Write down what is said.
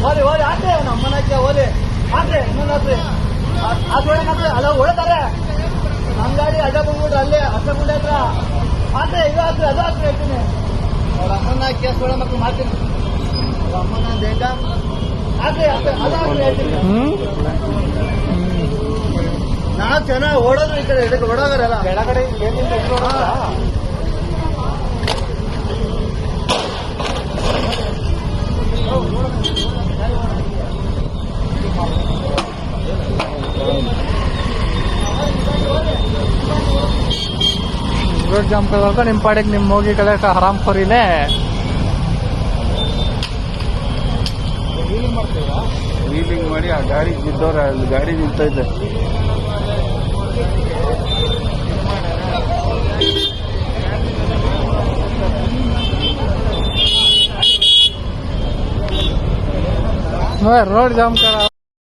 ಓದಿ ಓದಿ ಆದ್ರೆ ನಮ್ಮನಕ್ಕೆ ಓದಿ ಆದ್ರೆ ಇನ್ನೊಂದಾದ್ರೆ ಆದ್ರೆ ಅಲ್ಲ ಹೊಡ್ತಾರೆ ನಮ್ಮ ಗಾಡಿ ಅಡ್ಡ ಬಂದ್ಬಿಟ್ರೆ ಅಲ್ಲೇ ಅಡ್ಡ ಗುಂಡೆ ಹತ್ರ ಆದ್ರೆ ಇದು ಆದ್ರೆ ಅದು ಆದ್ರೆ ಹೇಳ್ತೀನಿ ಅವ್ರ ಅಮ್ಮನ ಕೇಸ್ ಒಳ ಮಕ್ಕಳು ಮಾಡ್ತೀನಿ ಅವ್ರ ಅಮ್ಮನ ದೇಗ ಆದ್ರೆ ಅದು ಆದ್ರೆ ಹೇಳ್ತೀನಿ ನಾಲ್ಕು ಜನ ಓಡೋದ್ರು ಈ ಕಡೆ ಇದಕ್ಕೆ ಓಡೋಗರಲ್ಲ ಕೆಳಗಡೆ रोड जाम करवाकर निम पाड़े निम मोगी कलर का हराम खोरीले ವೀಲಿಂಗ್ ಮಾಡಿ ಆ ಗಾಡಿ ಬಿದ್ದವ್ರ ಅಲ್ಲಿ ಗಾಡಿ ನಿಂತೈತೆ रोड जाम करा